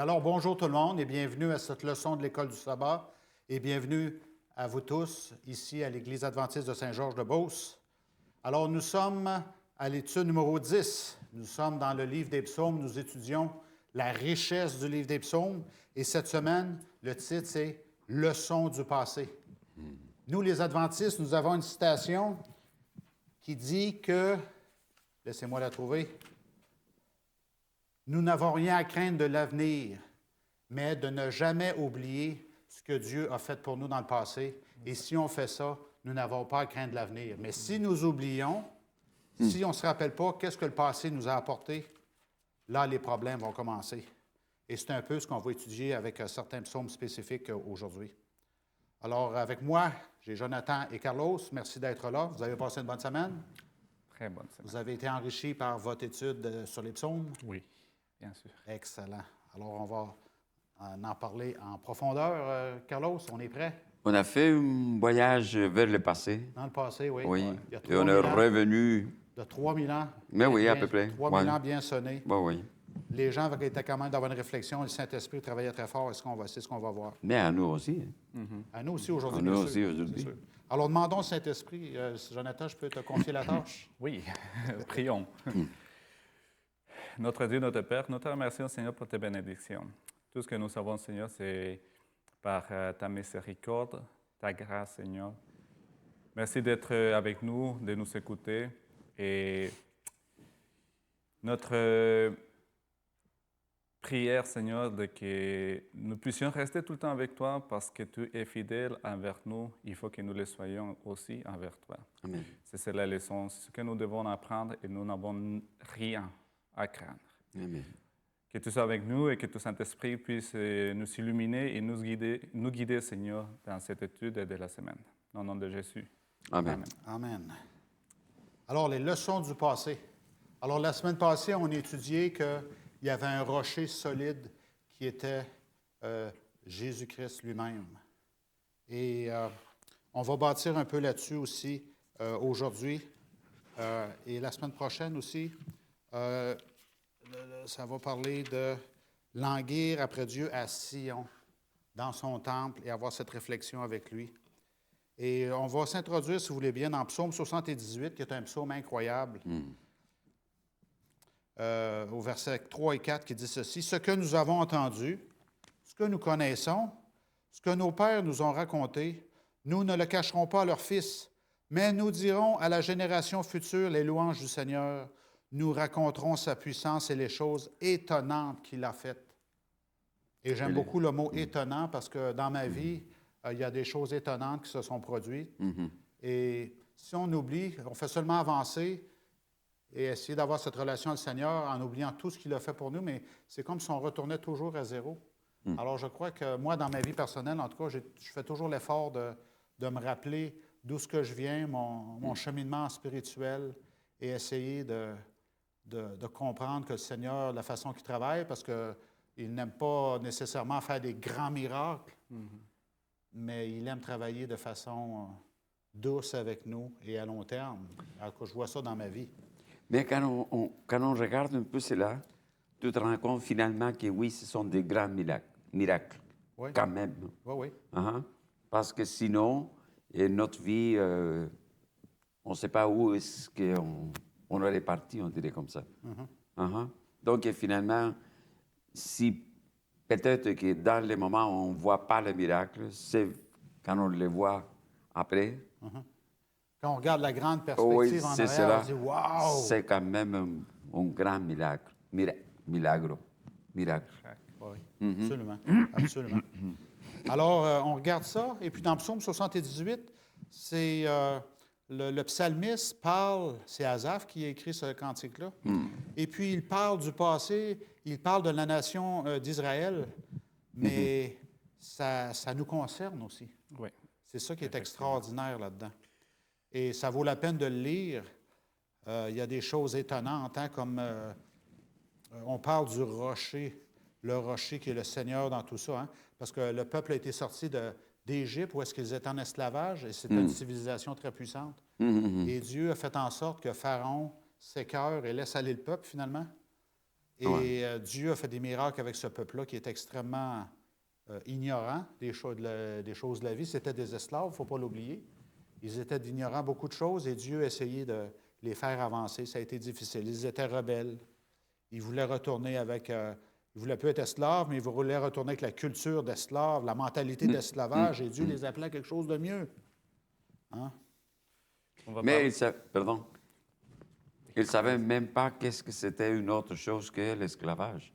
Oui, alors bonjour tout le monde et bienvenue à cette leçon de l'École du sabbat et bienvenue à vous tous ici à l'Église adventiste de Saint-Georges-de-Beauce. Alors nous sommes à l'étude numéro 10. Nous sommes dans le livre des psaumes. Nous étudions la richesse du livre des psaumes et cette semaine, le titre c'est « Leçon du passé ». Nous, les adventistes, nous avons une citation qui dit que, laissez-moi la trouver, nous n'avons rien à craindre de l'avenir, mais de ne jamais oublier ce que Dieu a fait pour nous dans le passé. Et si on fait ça, nous n'avons pas à craindre de l'avenir. Mais si nous oublions, si on ne se rappelle pas qu'est-ce que le passé nous a apporté, là, les problèmes vont commencer. Et c'est un peu ce qu'on va étudier avec certains psaumes spécifiques aujourd'hui. Alors, avec moi, j'ai Jonathan et Carlos. Merci d'être là. Vous avez passé une bonne semaine? Très bonne semaine. Vous avez été enrichis par votre étude sur les psaumes? Oui, bien sûr. Excellent. Alors, on va en parler en profondeur. Carlos, on est prêt? On a fait un voyage vers le passé. Dans le passé, oui. Oui. Il y a Et on 3000 est ans, revenu. de 3000 ans. Mais oui, à bien, peu près. 3000 Ouais. ans bien sonnés. Oui, oui. Les gens étaient quand même d'avoir une réflexion. Le Saint-Esprit travaillait très fort. C'est ce qu'on va voir. Mais à nous aussi. À nous aussi aujourd'hui, À nous bien aussi sûr. aujourd'hui. C'est sûr. Alors, demandons au Saint-Esprit. Jonathan, je peux te confier la tâche? Oui, prions. Notre Dieu, notre Père, nous te remercions, Seigneur, pour tes bénédictions. Tout ce que nous savons, Seigneur, c'est par ta miséricorde, ta grâce, Seigneur. Merci d'être avec nous, de nous écouter. Et notre prière, Seigneur, de que nous puissions rester tout le temps avec toi parce que tu es fidèle envers nous. Il faut que nous le soyons aussi envers toi. Amen. C'est la leçon, c'est ce que nous devons apprendre et nous n'avons rien à craindre. Amen. Que tu sois avec nous et que ton Saint-Esprit puisse nous illuminer et nous guider, Seigneur, dans cette étude de la semaine. Au nom de Jésus. Amen. Amen. Alors, les leçons du passé. Alors, la semaine passée, on a étudié qu'il y avait un rocher solide qui était Jésus-Christ lui-même. Et on va bâtir un peu là-dessus aussi aujourd'hui et la semaine prochaine aussi. Ça va parler de languir après Dieu à Sion, dans son temple, et avoir cette réflexion avec lui. Et on va s'introduire, si vous voulez bien, dans Psaume 78, qui est un psaume incroyable, au verset 3 et 4, qui dit ceci: « Ce que nous avons entendu, ce que nous connaissons, ce que nos pères nous ont raconté, nous ne le cacherons pas à leurs fils, mais nous dirons à la génération future les louanges du Seigneur. Nous raconterons sa puissance et les choses étonnantes qu'il a faites. » Et j'aime beaucoup le mot « étonnant » parce que dans ma vie, il y a des choses étonnantes qui se sont produites. Et si on oublie, on fait seulement avancer et essayer d'avoir cette relation avec le Seigneur en oubliant tout ce qu'il a fait pour nous, mais c'est comme si on retournait toujours à zéro. Alors je crois que moi, dans ma vie personnelle, en tout cas, je fais toujours l'effort de me rappeler d'où ce que je viens, mon cheminement spirituel, et essayer de comprendre que le Seigneur, la façon qu'il travaille, parce qu'il n'aime pas nécessairement faire des grands miracles, mais il aime travailler de façon douce avec nous et à long terme. Alors que je vois ça dans ma vie. Mais quand on regarde un peu cela, tu te rends compte finalement que oui, ce sont des grands miracles, Oui. quand même. Oui, oui. Parce que sinon, notre vie, on ne sait pas où est-ce qu'on aurait parti, on dirait comme ça. Donc finalement, si peut-être que dans les moments où on ne voit pas le miracle, c'est quand on le voit après. Quand on regarde la grande perspective en arrière, on dit « Wow! » C'est quand même un grand miracle. Miracle. Oui, absolument. Absolument. Alors, on regarde ça. Et puis, dans Psaume 78, c'est le psalmiste parle, c'est Asaph qui a écrit ce cantique-là. Et puis, il parle du passé, il parle de la nation d'Israël, mais ça nous concerne aussi. Oui. C'est ça qui est extraordinaire là-dedans. Et ça vaut la peine de le lire. Il y a des choses étonnantes, comme on parle du rocher, le rocher qui est le Seigneur dans tout ça, parce que le peuple a été sorti d'Égypte où est-ce qu'ils étaient en esclavage, et c'était une civilisation très puissante. Et Dieu a fait en sorte que Pharaon s'écœure et laisse aller le peuple finalement. Et Ouais. Dieu a fait des miracles avec ce peuple-là qui est extrêmement ignorant des choses de la vie. C'était des esclaves, il ne faut pas l'oublier. Ils étaient ignorants beaucoup de choses et Dieu a essayé de les faire avancer. Ça a été difficile. Ils étaient rebelles. Ils voulaient retourner avec... ils ne voulaient plus être esclaves, mais ils voulaient retourner avec la culture d'esclave, la mentalité d'esclavage, et Dieu les appelait à quelque chose de mieux. Hein? On va Mais parler. pardon, ils ne savaient même pas qu'est-ce que c'était une autre chose que l'esclavage.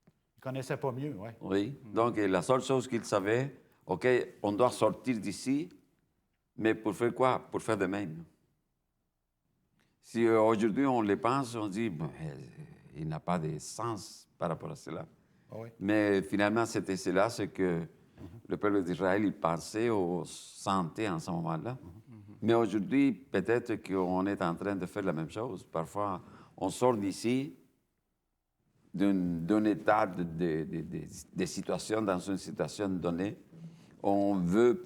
Ils ne connaissaient pas mieux, oui. Oui. Donc, la seule chose qu'ils savaient, OK, on doit sortir d'ici, mais pour faire quoi? Pour faire de même. Si aujourd'hui on les pense, on dit, bon, il n'a pas de sens par rapport à cela. Oui. Mais finalement, c'était cela, ce que le peuple d'Israël il pensait ou sentait en ce moment-là. Mais aujourd'hui, peut-être qu'on est en train de faire la même chose. Parfois, on sort d'ici d'un état de situation, dans une situation donnée. On veut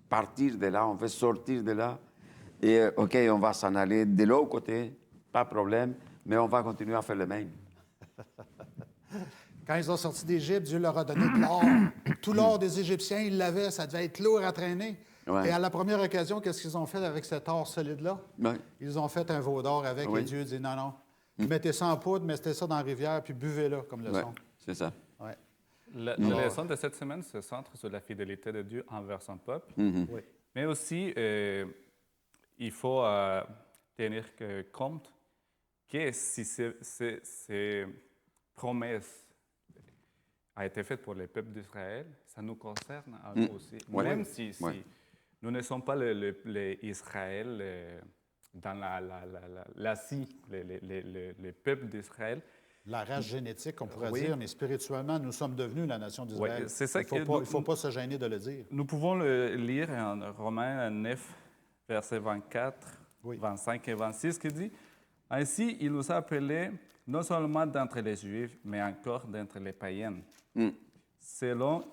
partir de là, on veut sortir de là. Et OK, on va s'en aller de l'autre côté, pas de problème, mais on va continuer à faire le même. Quand ils ont sorti d'Égypte, Dieu leur a donné de l'or. Tout l'or des Égyptiens, ils l'avaient, ça devait être lourd à traîner. Ouais. Et à la première occasion, qu'est-ce qu'ils ont fait avec cet or solide-là? Oui. Ils ont fait un veau d'or avec Oui. et Dieu dit non, non. Mettez ça en poudre, mettez ça dans la rivière, puis buvez-le comme Ouais, leçon. c'est ça. Ouais. La leçon de cette semaine se centre sur la fidélité de Dieu envers son peuple. Oui. Mais aussi, il faut tenir compte que si ces promesses ont été faites pour le peuple d'Israël, ça nous concerne à nous aussi. Ouais. Même si Ouais. nous ne sommes pas l'Israël dans l'Asie, le peuple d'Israël. La race génétique, on pourrait Oui. dire, mais spirituellement, nous sommes devenus la nation d'Israël. Oui, c'est ça il ne faut pas se gêner de le dire. Nous pouvons le lire en Romains 9, versets 24, Oui. 25 et 26, qui dit « Ainsi, il nous a appelés non seulement d'entre les Juifs, mais encore d'entre les païens. Selon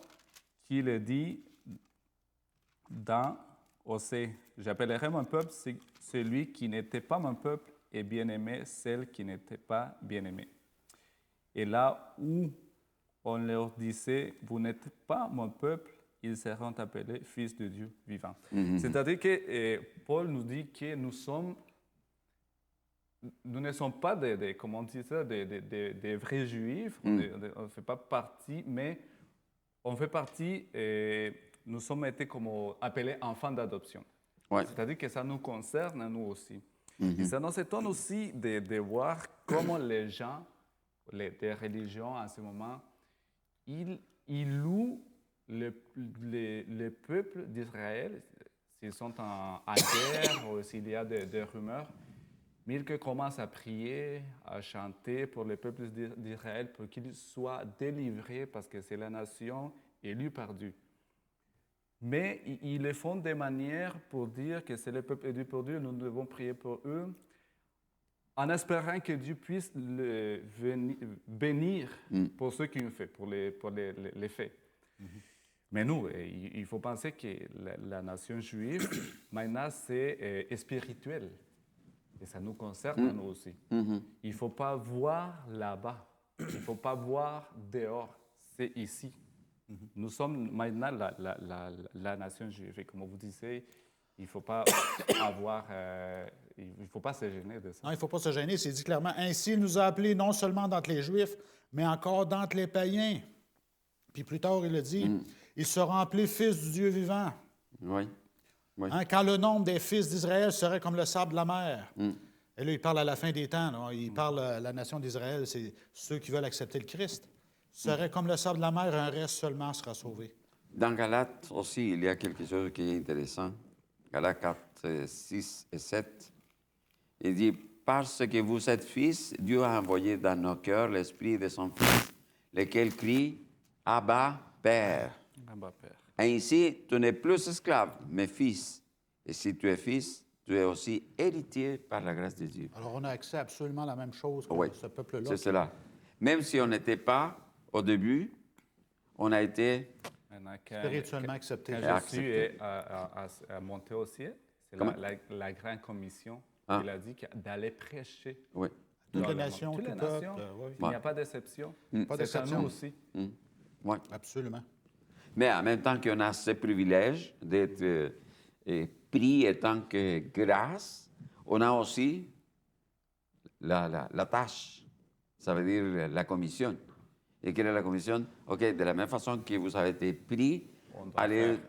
qu'il est dit dans Osée, j'appellerai mon peuple celui qui n'était pas mon peuple et bien-aimé celle qui n'était pas bien-aimée. Et là où on leur disait, vous n'êtes pas mon peuple, ils seront appelés fils de Dieu vivant. C'est-à-dire que Paul nous dit que nous ne sommes pas comment on dit ça, des vrais juifs, on ne fait pas partie, mais on fait partie, nous sommes été comme appelés enfants d'adoption. Ouais. C'est-à-dire que ça nous concerne à nous aussi. Et ça nous étonne aussi de voir comment les gens, des religions en ce moment, ils louent le peuple d'Israël, s'ils sont en guerre ou s'il y a des rumeurs, mais ils commencent à prier, à chanter pour le peuple d'Israël pour qu'il soit délivré parce que c'est la nation élue par Dieu. Mais ils le font de manière pour dire que c'est le peuple élu pour Dieu, nous devons prier pour eux, en espérant que Dieu puisse le bénir pour ce qu'ils ont fait, pour les faits. Mais nous, il faut penser que la nation juive, maintenant, c'est spirituel. Et ça nous concerne, nous aussi. Il ne faut pas voir là-bas. Il ne faut pas voir dehors. C'est ici. Nous sommes maintenant la nation juive. Et comme vous disiez, il ne faut pas il faut pas se gêner de ça. Non, il ne faut pas se gêner. C'est dit clairement, ainsi il nous a appelés non seulement d'entre les Juifs, mais encore d'entre les païens. Puis plus tard, il a dit, ils seront appelés fils du Dieu vivant. Oui. Oui. Hein, quand le nombre des fils d'Israël serait comme le sable de la mer. Et là, il parle à la fin des temps. Là. Il parle à la nation d'Israël, c'est ceux qui veulent accepter le Christ. Serait comme le sable de la mer, un reste seulement sera sauvé. Dans Galates aussi, il y a quelque chose qui est intéressant. Galates 4, 6 et 7. Il dit, parce que vous êtes fils, Dieu a envoyé dans nos cœurs l'esprit de son Fils, lequel crie, Abba, Père. Abba, Père. Ainsi, tu n'es plus esclave, mais fils. Et si tu es fils, tu es aussi héritier par la grâce de Dieu. Alors, on a accès à absolument la même chose que Oui, ce peuple-là. c'est cela. Même si on n'était pas au début, on a été... Spirituellement accepté. Quand Jésus est monté au ciel, c'est la grande commission. Il a dit d'aller prêcher. Oui. Toutes dans les le monde. nations, Toutes tout les peuple. nations. Oui. Il n'y a pas d'exception. Pas C'est à d'exception. nous aussi. Ouais. Absolument. Mais en même temps qu'on a ce privilège d'être pris en tant que grâce, on a aussi la tâche, ça veut dire la commission. Et quelle est la commission? OK, de la même façon que vous avez été pris, On doit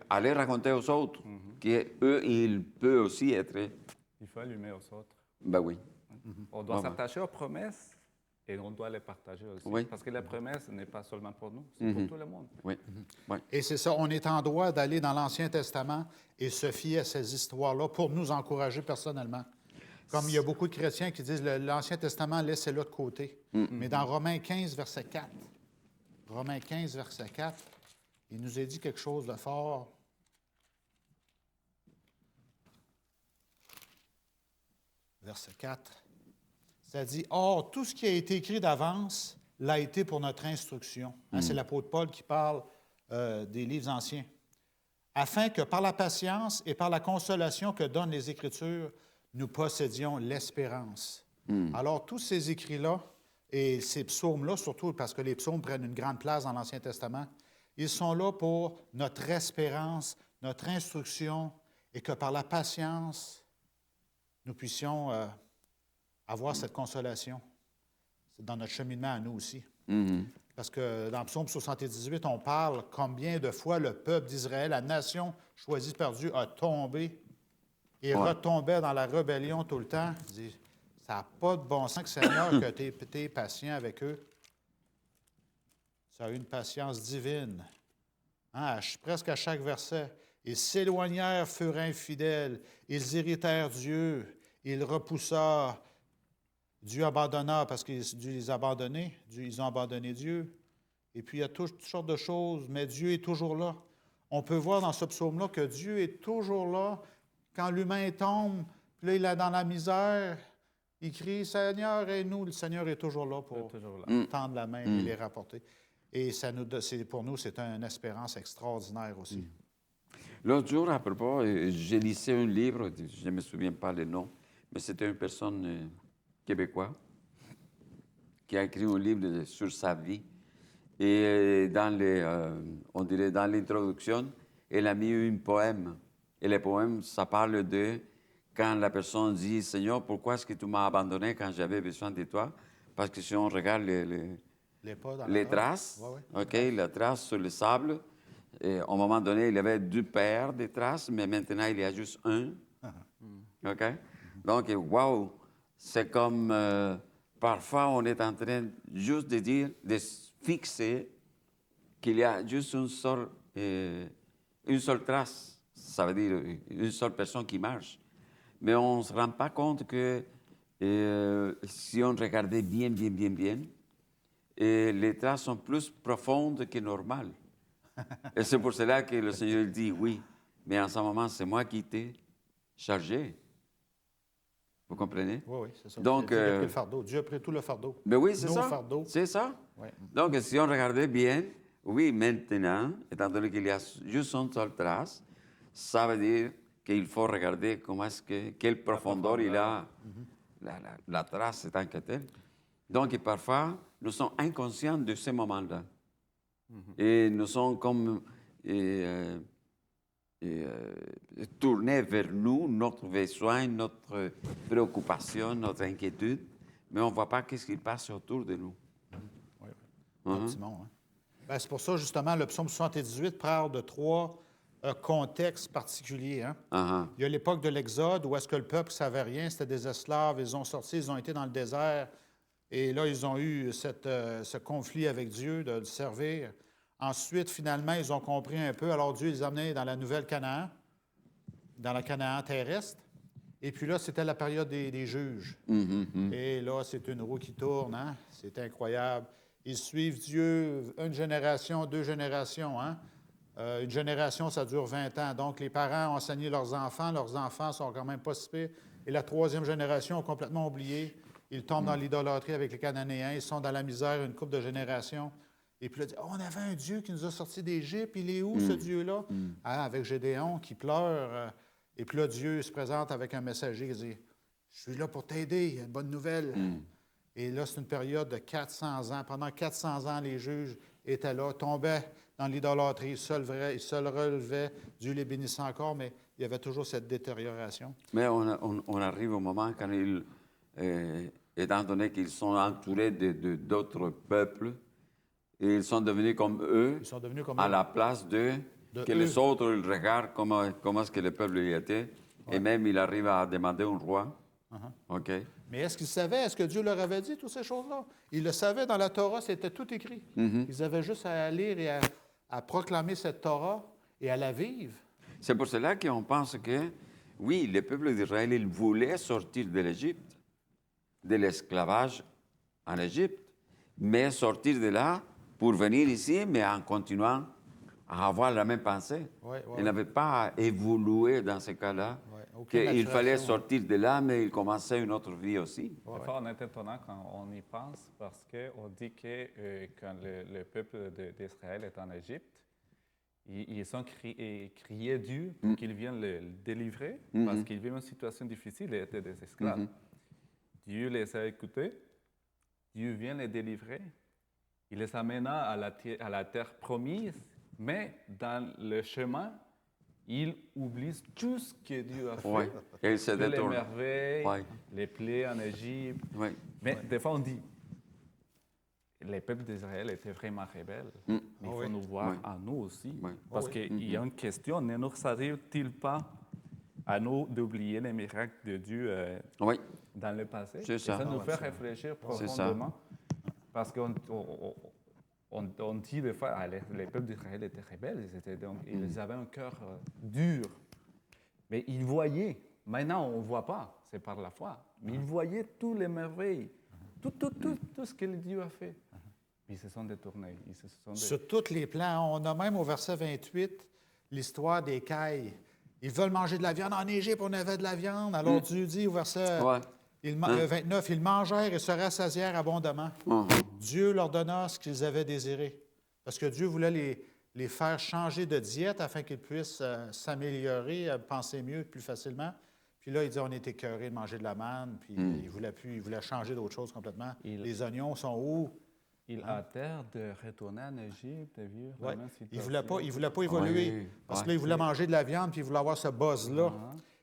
allez raconter aux autres qu'eux, ils peuvent aussi être. Il faut allumer aux autres. Ben oui. On doit Ouais, ouais. s'attacher aux promesses et on doit les partager aussi. Oui. Parce que la promesse n'est pas seulement pour nous, c'est pour tout le monde. Oui. Oui. Et c'est ça, on est en droit d'aller dans l'Ancien Testament et se fier à ces histoires-là pour nous encourager personnellement. Comme il y a beaucoup de chrétiens qui disent l'Ancien Testament, laissez-le de côté. Mais dans Romains 15, verset 4, Romains 15, verset 4, il nous est dit quelque chose de fort. Verset 4, ça dit « Or, tout ce qui a été écrit d'avance l'a été pour notre instruction. Hein, c'est l'apôtre Paul qui parle des livres anciens. Afin que par la patience et par la consolation que donnent les Écritures, nous possédions l'espérance. Alors, tous ces écrits-là et ces psaumes-là, surtout parce que les psaumes prennent une grande place dans l'Ancien Testament, ils sont là pour notre espérance, notre instruction, et que par la patience, nous puissions avoir cette consolation. C'est dans notre cheminement à nous aussi. Parce que dans Psaume 78, on parle combien de fois le peuple d'Israël, la nation choisie par Dieu, a tombé et retombait dans la rébellion tout le temps. Il dit, ça n'a pas de bon sens, Seigneur, que tu es patient avec eux. Ça a une patience divine. Hein, presque à chaque verset. Ils s'éloignèrent, furent infidèles. Ils irritèrent Dieu. Ils repoussèrent. Dieu abandonna parce que Dieu les a abandonnés. Ils ont abandonné Dieu. Et puis, il y a toutes sortes de choses, mais Dieu est toujours là. On peut voir dans ce psaume-là que Dieu est toujours là. Quand l'humain tombe, puis là, il est dans la misère, il crie « Seigneur, aide-nous ». Le Seigneur est toujours là pour tendre la main et les rapporter. Et pour nous, c'est une espérance extraordinaire aussi. L'autre jour, à propos, j'ai lisé un livre, je ne me souviens pas le nom, mais c'était une personne québécoise qui a écrit un livre sur sa vie. Et on dirait dans l'introduction, elle a mis un poème. Et le poème, ça parle de quand la personne dit « Seigneur, pourquoi est-ce que tu m'as abandonné quand j'avais besoin de toi? » Parce que si on regarde les traces, les traces sur le sable, et à un moment donné, il y avait 2 paires de traces, mais maintenant, il y a juste un. OK? Donc, wow! C'est comme parfois, on est en train juste de dire, de fixer qu'il y a juste une seule trace. Ça veut dire une seule personne qui marche. Mais on ne se rend pas compte que si on regardait bien, les traces sont plus profondes que normales. Et c'est pour cela que le Seigneur dit oui, mais en ce moment, c'est moi qui t'ai chargé. Vous comprenez? Oui, c'est ça. Donc, Dieu a pris le fardeau. Dieu a pris tout le fardeau. Mais oui, c'est Nos ça. fardeaux. C'est ça. Oui. Donc, si on regardait bien, oui, maintenant, étant donné qu'il y a juste une seule trace, ça veut dire qu'il faut regarder quelle profondeur il a la trace tant que telle. Donc, parfois, nous sommes inconscients de ces moments-là. Et nous sommes comme tournés vers nous, notre besoin, notre préoccupation, notre inquiétude, mais on ne voit pas ce qui passe autour de nous. Oui. Simon, hein? Ben, c'est pour ça, justement, le psaume 78 parle de 3 contextes particuliers. Hein? Il y a l'époque de l'Exode, où est-ce que le peuple ne savait rien, c'était des esclaves, ils ont sorti, ils ont été dans le désert, et là, ils ont eu ce conflit avec Dieu de le servir. Ensuite, finalement, ils ont compris un peu, alors Dieu les a amenés dans la nouvelle Canaan, dans la Canaan terrestre, et puis là, c'était la période des juges. Et là, c'est une roue qui tourne, hein? C'est incroyable. Ils suivent Dieu une génération, 2 générations. Hein? Une génération, ça dure 20 ans. Donc, les parents ont enseigné leurs enfants sont quand même pas si pires. Et la 3e génération ont complètement oublié. Ils tombent dans l'idolâtrie avec les Cananéens. Ils sont dans la misère une couple de générations. Et puis là, on avait un Dieu qui nous a sortis d'Égypte. Il est où, ce Dieu-là? Ah, avec Gédéon qui pleure. Et puis là, Dieu se présente avec un messager qui dit « Je suis là pour t'aider. Il y a une bonne nouvelle. Et là, c'est une période de 400 ans. Pendant 400 ans, les juges étaient là, tombaient dans l'idolâtrie, ils se relevaient, Dieu les bénissait encore, mais il y avait toujours cette détérioration. Mais on arrive au moment quand étant donné qu'ils sont entourés d'autres peuples, et ils sont devenus comme eux, Ils sont devenus comme à eux. la place d'eux, que eux. les autres ils regardent comment est-ce que le peuple y était, et même il arrive à demander un roi. OK? Mais est-ce qu'ils savaient? Est-ce que Dieu leur avait dit toutes ces choses-là? Ils le savaient dans la Torah, c'était tout écrit. Ils avaient juste à lire et à proclamer cette Torah et à la vivre. C'est pour cela qu'on pense que, oui, le peuple d'Israël, il voulait sortir de l'Égypte, de l'esclavage en Égypte, mais sortir de là pour venir ici, mais en continuant à avoir la même pensée. Ouais, ouais. Il n'avait pas évolué dans ce cas-là, Ouais, aucune qu'il fallait maturation, sortir de là, mais il commençait une autre vie aussi. Des fois, on est étonnant quand on y pense parce qu'on dit que quand le peuple d'Israël est en Égypte, ils ont crié Dieu pour qu'il vienne le délivrer parce qu'ils vivaient une situation difficile et étaient des esclaves. Dieu les a écoutés, Dieu vient les délivrer, il les amena à la terre promise, mais dans le chemin, ils oublient tout ce que Dieu a fait. Oui, et il se Toutes les détourne. merveilles, Ouais. les plaies en Égypte. Oui. Mais des fois, on dit, les peuples d'Israël étaient vraiment rebelles. Mais il faut nous voir à nous aussi. Oui. Parce qu'il y a une question, ne nous arrive-t-il pas à nous d'oublier les miracles de Dieu Oui. dans le passé? C'est ça. Et ça nous fait réfléchir C'est ça. profondément. Parce qu'on dit des fois, les peuples d'Israël étaient rebelles, ils avaient un cœur dur. Mais ils voyaient. Maintenant, on ne voit pas, c'est par la foi. Mais ils voyaient toutes les merveilles, tout ce que Dieu a fait. Mais ils se sont détournés. Sur tous les plans, on a même au verset 28 l'histoire des cailles. Ils veulent manger de la viande. En Égypte, on avait de la viande. Alors Dieu dit au verset 29, ils mangèrent et se rassasièrent abondamment. Dieu leur donna ce qu'ils avaient désiré. Parce que Dieu voulait les faire changer de diète afin qu'ils puissent s'améliorer, penser mieux, plus facilement. Puis là, il dit, on est écœurés de manger de la manne, puis il voulait changer d'autre chose complètement. Les oignons sont où? Ils hâtèrent de retourner en Égypte, de vivre Ouais. la même situation. Il ne voulait pas évoluer. Oui. Parce que là, il voulait manger de la viande, puis il voulait avoir ce buzz-là.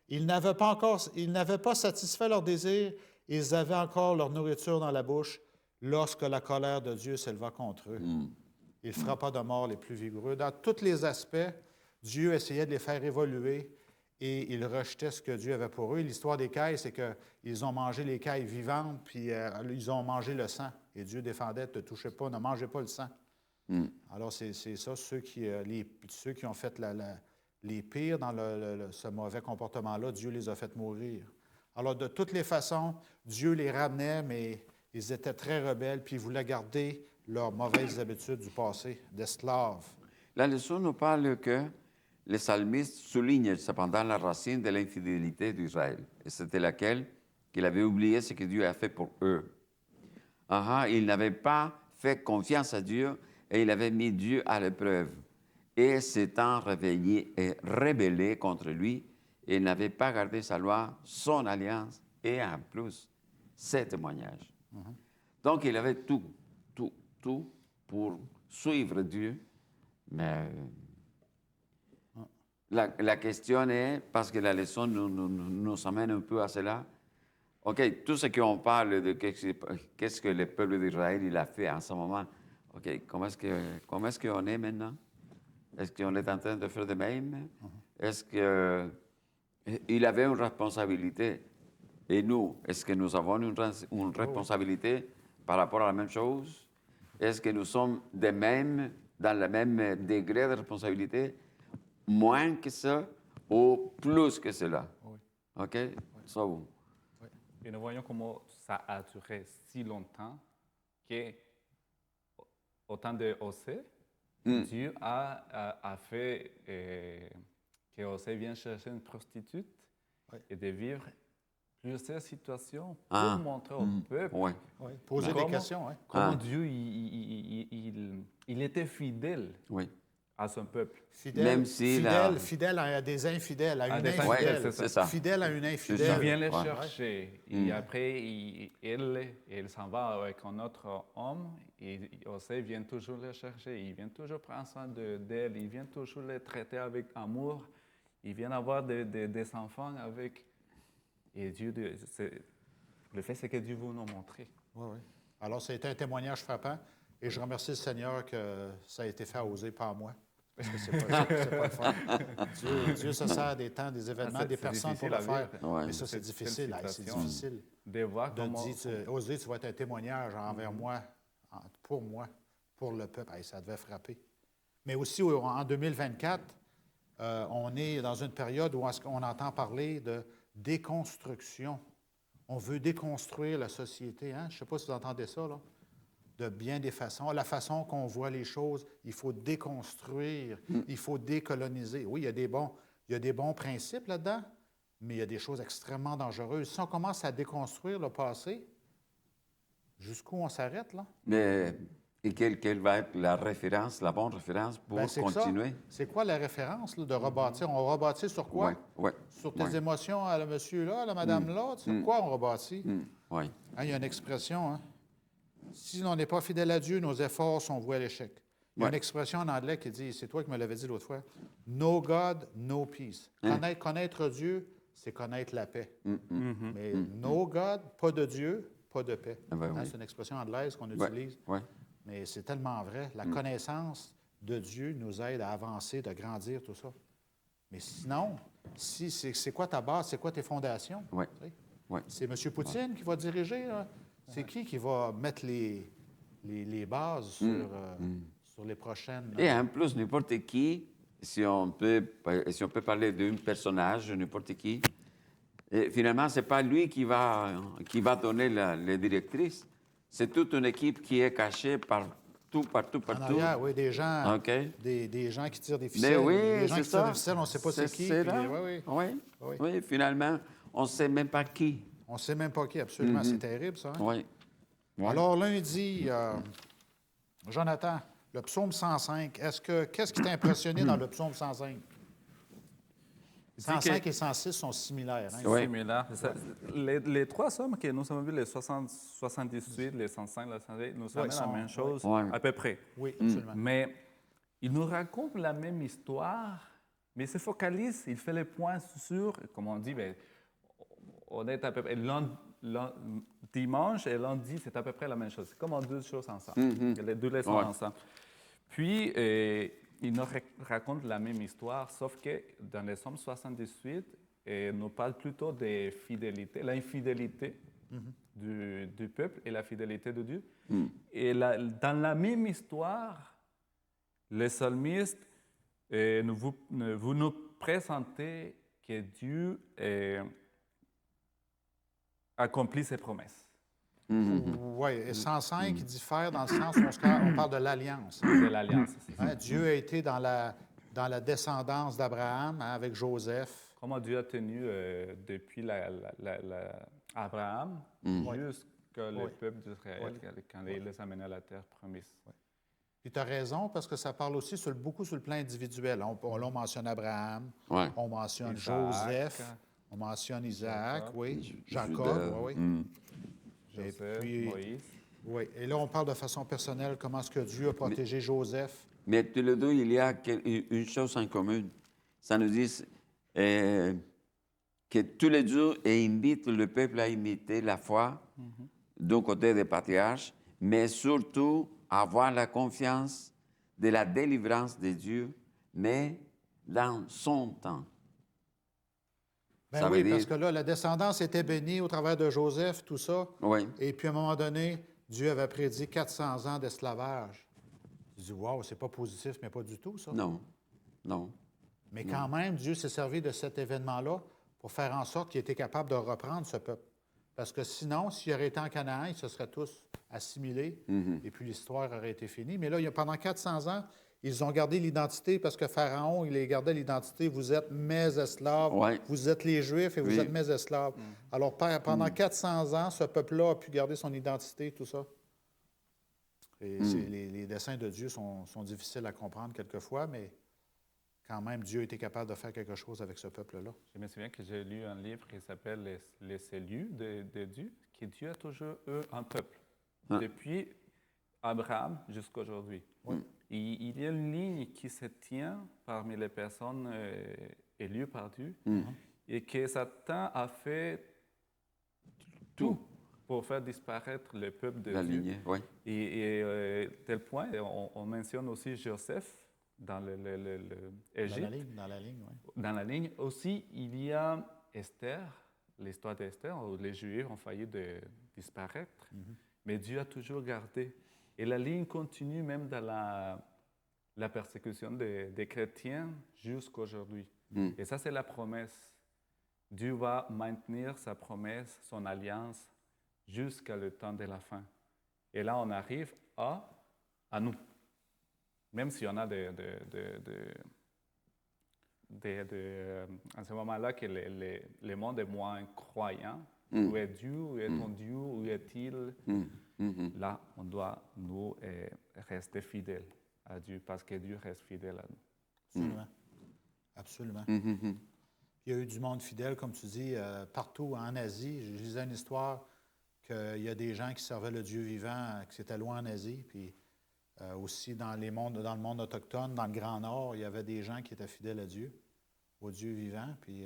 Ils n'avaient pas satisfait leur désir. Ils avaient encore leur nourriture dans la bouche lorsque la colère de Dieu s'éleva contre eux. Il frappa de mort les plus vigoureux. Dans tous les aspects, Dieu essayait de les faire évoluer et ils rejetaient ce que Dieu avait pour eux. L'histoire des cailles, c'est qu'ils ont mangé les cailles vivantes, puis ils ont mangé le sang. Et Dieu défendait, ne touchez pas, ne mangez pas le sang. Alors, c'est ça, ceux qui ont fait les pires dans ce mauvais comportement-là, Dieu les a fait mourir. Alors, de toutes les façons, Dieu les ramenait, mais ils étaient très rebelles, puis ils voulaient garder leurs mauvaises habitudes du passé, d'esclaves. La leçon nous parle que les psalmistes soulignent cependant la racine de l'infidélité d'Israël. Et c'était laquelle? Qu'il avait oublié ce que Dieu a fait pour eux. Il n'avait pas fait confiance à Dieu et il avait mis Dieu à l'épreuve. Et s'étant réveillé et rebellé contre lui, il n'avait pas gardé sa loi, son alliance et en plus, ses témoignages. Donc, il avait tout pour suivre Dieu. Mais la question est, parce que la leçon nous amène un peu à cela, OK, tout ce qu'on parle de qu'est-ce que le peuple d'Israël il a fait en ce moment, OK, comment est-ce qu'on est maintenant? Est-ce qu'on est en train de faire de même? Est-ce qu'il avait une responsabilité? Et nous, est-ce que nous avons une responsabilité par rapport à la même chose? Est-ce que nous sommes de même, dans le même degré de responsabilité, moins que ça ou plus que cela? Oui. OK? So, Et nous voyons comment ça a duré si longtemps qu'au temps de Osée, Dieu a fait que Osée vienne chercher une prostitute et de vivre plusieurs situations pour montrer au peuple Poser des questions. comment Dieu il était fidèle à son peuple. Fidèle, Même si fidèle à des infidèles, à À une des infidèle. infidèles, c'est ça. C'est ça. Fidèle à une C'est Il infidèle. ça. vient les Ouais. chercher. Et après, il s'en va avec un autre homme. Et Osée vient toujours les chercher. Il vient toujours prendre soin d'elle. Il vient toujours les traiter avec amour. Il vient avoir des enfants avec. Et Dieu, le fait, c'est que Dieu veut nous montrer. Oui, oui. Alors, ça a été un témoignage frappant. Et je remercie le Seigneur que ça a été fait à Osée, pas à moi. Parce que c'est pas le fun. Dieu se sert des temps, des événements, des personnes pour le faire. Ouais. Mais ça, c'est difficile. C'est situation. difficile De voir de comment. dire, Osée, tu vas être un témoignage envers moi, pour le peuple. Hey, ça devait frapper. Mais aussi, en 2024, on est dans une période où on entend parler de déconstruction. On veut déconstruire la société. Hein? Je ne sais pas si vous entendez ça, là. De bien des façons. La façon qu'on voit les choses, il faut déconstruire, il faut décoloniser. Oui, il y a des bons principes là-dedans, mais il y a des choses extrêmement dangereuses. Si on commence à déconstruire le passé, jusqu'où on s'arrête, là? Mais et quelle va être la référence, la bonne référence pour Ben, c'est continuer? ça. C'est quoi la référence là, de rebâtir? On rebâtit sur quoi? Oui, oui. Sur tes émotions à le monsieur-là, à la madame-là? Sur quoi on rebâtit? Oui. Hein, il y a une expression, hein? Si l'on n'est pas fidèle à Dieu, nos efforts sont voués à l'échec. Il y a une expression en anglais qui dit, c'est toi qui me l'avais dit l'autre fois, « No God, no peace ». Connaître Dieu, c'est connaître la paix. Mais no God, pas de Dieu, pas de paix. C'est une expression anglaise qu'on utilise. Oui. Mais c'est tellement vrai. La connaissance de Dieu nous aide à avancer, de grandir, tout ça. Mais sinon, c'est quoi ta base, c'est quoi tes fondations? Oui. Oui. C'est M. Poutine qui va diriger, là? C'est qui va mettre les bases sur les prochaines... Et en plus, n'importe qui, si on peut parler d'un personnage, n'importe qui, et finalement, ce n'est pas lui qui va donner les directrices. C'est toute une équipe qui est cachée partout. En arrière, oui, des gens, des gens qui tirent des ficelles. Mais oui, des gens c'est qui tirent ça. des ficelles, on ne sait pas c'est qui. C'est puis, là. Oui, finalement, on ne sait même pas qui. On ne sait même pas qui, absolument. C'est terrible, ça. Hein? Oui. Alors, lundi, Jonathan, le psaume 105, qu'est-ce qui t'a impressionné dans le psaume 105? 105 et 106 sont similaires. Hein? Oui. Similaire. Les trois sommes que nous avons vus, les 78, les 105, les 108, nous avons la même chose, à peu près. Oui, absolument. Mais il nous raconte la même histoire, mais il se focalise, il fait les points sur, comme on dit, on est à peu près, dimanche et lundi, c'est à peu près la même chose. C'est comme deux choses ensemble, les deux leçons ensemble. Puis, il nous raconte la même histoire, sauf que dans le psaume 78, il nous parle plutôt de fidélité, l'infidélité du peuple et la fidélité de Dieu. Et dans la même histoire, les psalmistes, vous nous présentez que Dieu accomplit ses promesses. Oui, et 105, il dit faire dans le sens où on parle de l'alliance. De l'alliance. Hein, Dieu a été dans la descendance d'Abraham avec Joseph. Comment Dieu a tenu depuis Abraham jusqu'à le peuple d'Israël quand il les a amenés à la terre promise. Puis tu as raison, parce que ça parle aussi beaucoup sur le plan individuel. On mentionne Abraham, on mentionne Joseph, on mentionne Isaac, Jacob, Joseph, puis, Moïse. Oui. Et là, on parle de façon personnelle, comment est-ce que Dieu a protégé Joseph. Mais tous les deux, il y a une chose en commun. Ça nous dit que tous les deux invitent le peuple à imiter la foi d'un côté des patriarches, mais surtout avoir la confiance de la délivrance de Dieu, mais dans son temps. Ben oui, parce que là, la descendance était bénie au travers de Joseph, tout ça. Oui. Et puis, à un moment donné, Dieu avait prédit 400 ans d'esclavage. Je dis, wow, c'est pas positif, mais pas du tout, ça. Non. Mais quand même, Dieu s'est servi de cet événement-là pour faire en sorte qu'il était capable de reprendre ce peuple. Parce que sinon, s'il aurait été en Canaan, ils se seraient tous assimilés, et puis l'histoire aurait été finie. Mais là, pendant 400 ans, ils ont gardé l'identité parce que Pharaon, il gardait l'identité. Vous êtes mes esclaves, vous êtes les Juifs et vous êtes mes esclaves. Alors, pendant 400 ans, ce peuple-là a pu garder son identité, tout ça. Les desseins de Dieu sont difficiles à comprendre quelquefois, mais quand même, Dieu a été capable de faire quelque chose avec ce peuple-là. Je me souviens que j'ai lu un livre qui s'appelle Les cellules de Dieu, que Dieu a toujours eu un peuple, depuis Abraham jusqu'à aujourd'hui. Il y a une ligne qui se tient parmi les personnes élues par Dieu et que Satan a fait tout pour faire disparaître le peuple de La Dieu. lignée, oui. Et tel point, on mentionne aussi Joseph dans l'Égypte. Dans la ligne, oui. Dans la ligne aussi, il y a Esther, l'histoire d'Esther, où les Juifs ont failli disparaître, mais Dieu a toujours gardé. Et la ligne continue même dans la persécution des chrétiens jusqu'à aujourd'hui. Et ça, c'est la promesse. Dieu va maintenir sa promesse, son alliance, jusqu'à le temps de la fin. Et là, on arrive à nous. Même si on a à ce moment-là que le monde est moins croyant, où est Dieu, où est ton Dieu, où est-il? Là, on doit, nous, rester fidèles à Dieu, parce que Dieu reste fidèle à nous. Absolument. Il y a eu du monde fidèle, comme tu dis, partout en Asie. Je lisais une histoire qu'il y a des gens qui servaient le Dieu vivant, qui étaient loin en Asie, puis aussi dans le monde autochtone, dans le Grand Nord, il y avait des gens qui étaient fidèles à Dieu, au Dieu vivant, puis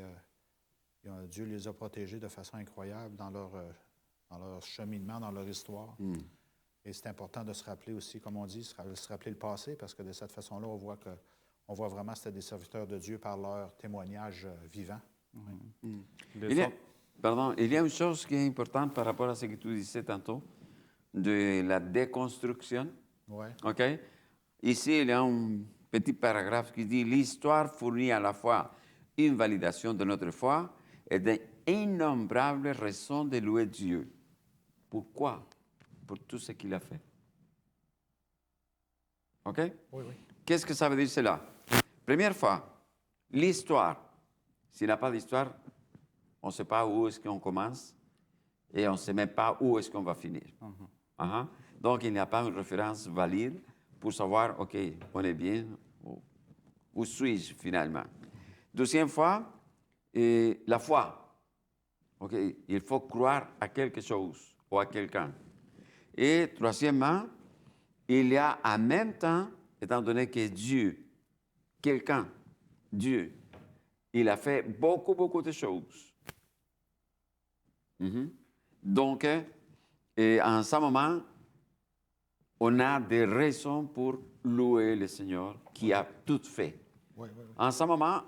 Dieu les a protégés de façon incroyable dans leur cheminement, dans leur histoire. Et c'est important de se rappeler aussi, comme on dit, se rappeler le passé, parce que de cette façon-là, on voit vraiment que c'était des serviteurs de Dieu par leur témoignage vivant. Il y a une chose qui est importante par rapport à ce que tu disais tantôt, de la déconstruction. Ouais. OK? Ici, il y a un petit paragraphe qui dit « L'histoire fournit à la fois une validation de notre foi et d'innombrables raisons de louer Dieu. » Pourquoi? Pour tout ce qu'il a fait. OK? Oui. Qu'est-ce que ça veut dire cela? Première fois, l'histoire. S'il n'y a pas d'histoire, on ne sait pas où est-ce qu'on commence et on ne sait même pas où est-ce qu'on va finir. Donc, il n'y a pas une référence valide pour savoir, OK, on est bien, où suis-je finalement? Deuxième fois, la foi. OK, il faut croire à quelque chose ou à quelqu'un. Et troisièmement, il y a en même temps, étant donné que Dieu, Dieu, il a fait beaucoup, beaucoup de choses. Donc, en ce moment, on a des raisons pour louer le Seigneur qui a tout fait. Oui. En ce moment,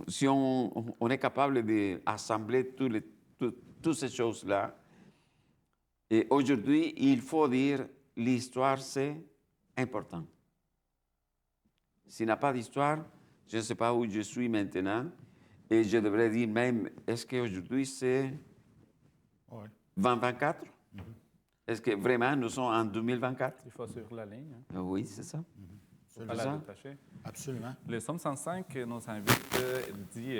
si on est capable d'assembler toutes ces choses-là, et aujourd'hui, il faut dire, l'histoire, c'est important. S'il n'y a pas d'histoire, je ne sais pas où je suis maintenant, et je devrais dire même, est-ce qu'aujourd'hui, c'est 2024? Est-ce que vraiment, nous sommes en 2024? Il faut sur la ligne. Oui, c'est ça. Il faut pas la détacher. Absolument. Le Somme 105 nous invite, dit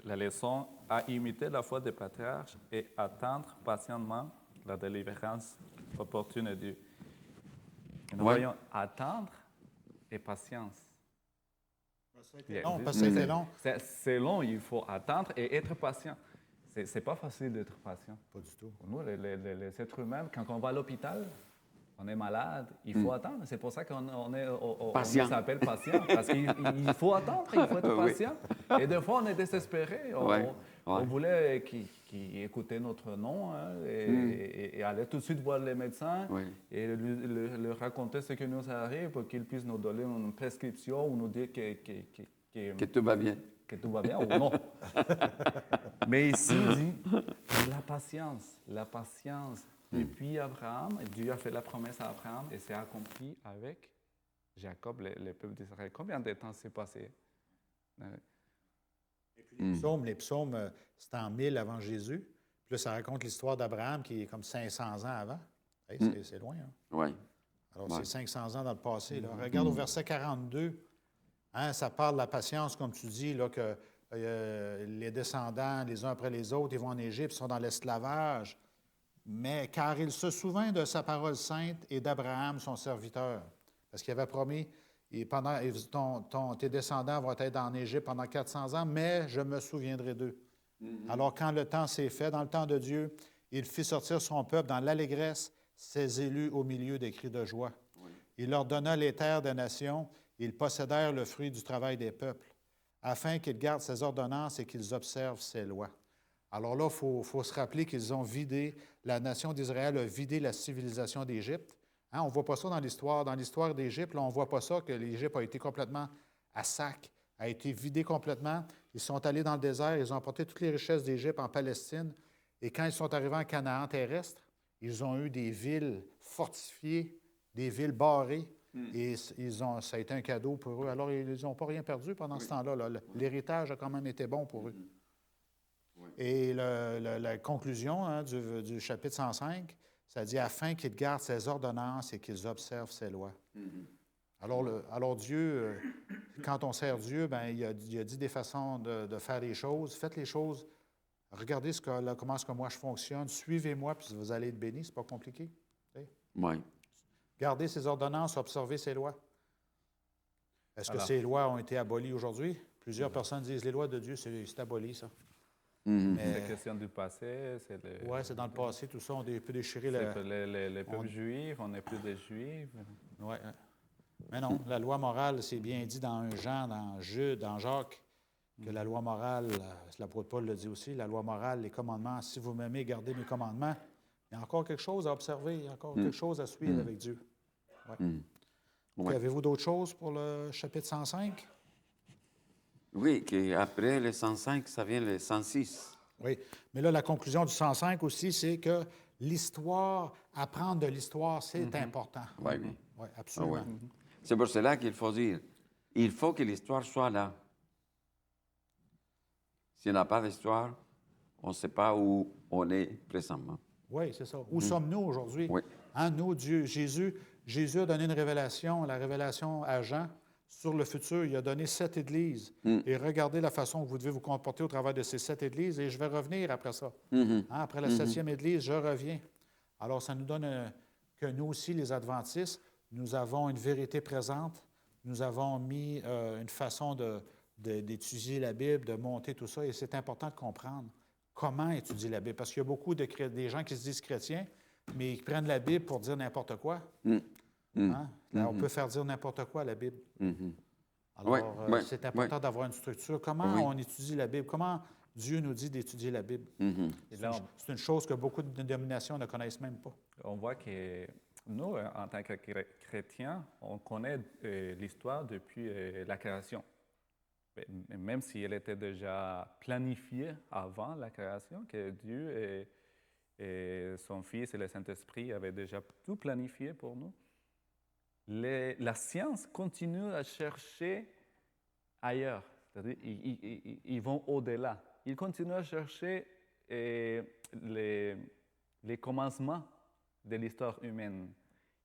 la leçon, à imiter la foi des patriarches et attendre patiemment la délivrance opportune de Dieu. Nous voyons attendre et patience. Non, parce que c'était long. C'est long, il faut attendre et être patient. C'est pas facile d'être patient. Pas du tout. Pour nous, les êtres humains, quand on va à l'hôpital, on est malade, il faut attendre. C'est pour ça qu'on s'appelle patient. Parce qu'il faut attendre, il faut être patient. Et des fois, on est désespéré. On voulait qu'ils écoutaient notre nom et aller tout de suite voir les médecins et leur raconter ce qui nous arrive pour qu'ils puissent nous donner une prescription ou nous dire que tout va bien. Que tout va bien ou non. Mais ici, il dit la patience. Depuis Abraham, Dieu a fait la promesse à Abraham et c'est accompli avec Jacob, le peuple d'Israël. Combien de temps s'est passé? Et puis les psaumes, c'est en 1000 avant Jésus. Puis là, ça raconte l'histoire d'Abraham qui est comme 500 ans avant. Hey, c'est loin, hein? Oui. Alors, c'est 500 ans dans le passé. Là. Regarde au verset 42. Hein, ça parle de la patience, comme tu dis, là, que les descendants, les uns après les autres, ils vont en Égypte, ils sont dans l'esclavage. Mais car il se souvint de sa parole sainte et d'Abraham, son serviteur. Parce qu'il avait promis, tes descendants vont être en Égypte pendant 400 ans, mais je me souviendrai d'eux. Alors, quand le temps s'est fait, dans le temps de Dieu, il fit sortir son peuple dans l'allégresse, ses élus au milieu des cris de joie. Oui. Il leur donna les terres des nations, ils possédèrent le fruit du travail des peuples, afin qu'ils gardent ses ordonnances et qu'ils observent ses lois. Alors là, il faut se rappeler qu'ils ont vidé, la nation d'Israël a vidé la civilisation d'Égypte. Hein, on ne voit pas ça dans l'histoire. Dans l'histoire d'Égypte, on ne voit pas ça, que l'Égypte a été complètement à sac, a été vidée complètement. Ils sont allés dans le désert, ils ont apporté toutes les richesses d'Égypte en Palestine. Et quand ils sont arrivés en Canaan terrestre, ils ont eu des villes fortifiées, des villes barrées. Et ça a été un cadeau pour eux. Alors, ils n'ont pas rien perdu pendant ce temps-là. Là. L'héritage a quand même été bon pour eux. Et la conclusion du chapitre 105, ça dit « Afin qu'ils gardent ses ordonnances et qu'ils observent ses lois. Alors Dieu, quand on sert Dieu, il a dit des façons de faire les choses. Faites les choses. Regardez comment est-ce que moi je fonctionne. Suivez-moi, puis vous allez être bénis. Ce n'est pas compliqué. Oui. Gardez ses ordonnances, observez ses lois. Est-ce que ces lois ont été abolies aujourd'hui? Plusieurs personnes disent les lois de Dieu, c'est aboli, ça. C'est la question du passé. Oui, c'est dans le passé, tout ça. On peut déchirer le peuple juif, on n'est plus des juifs. Oui. Mais non, la loi morale, c'est bien dit dans 1 Jean, dans Jude, dans Jacques, que la loi morale, l'apôtre Paul le dit aussi, la loi morale, les commandements, si vous m'aimez, gardez mes commandements. Il y a encore quelque chose à observer, il y a encore quelque chose à suivre avec Dieu. Ouais. Avez-vous d'autres choses pour le chapitre 105? Oui, qu'après le 105, ça vient le 106. Oui, mais là, la conclusion du 105 aussi, c'est que l'histoire, apprendre de l'histoire, c'est important. Oui. Oui, absolument. Oui. C'est pour cela qu'il faut dire, il faut que l'histoire soit là. S'il n'y a pas d'histoire, on ne sait pas où on est présentement. Oui, c'est ça. Où sommes-nous aujourd'hui? Oui. Hein, nous, Jésus a donné une révélation, la révélation à Jean sur le futur. Il a donné 7 églises. Et regardez la façon que vous devez vous comporter au travers de ces 7 églises. Et je vais revenir après ça. Hein, après la 7e église, je reviens. Alors, ça nous donne que nous aussi, les adventistes, nous avons une vérité présente. Nous avons mis une façon d'étudier la Bible, de monter tout ça. Et c'est important de comprendre comment étudier la Bible. Parce qu'il y a beaucoup des gens qui se disent chrétiens, mais ils prennent la Bible pour dire n'importe quoi. Hein? Là, on peut faire dire n'importe quoi à la Bible. Alors, c'est important d'avoir une structure. Comment on étudie la Bible? Comment Dieu nous dit d'étudier la Bible? C'est une chose que beaucoup de dénominations ne connaissent même pas. On voit que nous, en tant que chrétiens, on connaît l'histoire depuis la création. Même si elle était déjà planifiée avant la création, que Dieu et son Fils et le Saint-Esprit avaient déjà tout planifié pour nous, la science continue à chercher ailleurs. C'est-à-dire, ils vont au-delà. Ils continuent à chercher les commencements de l'histoire humaine.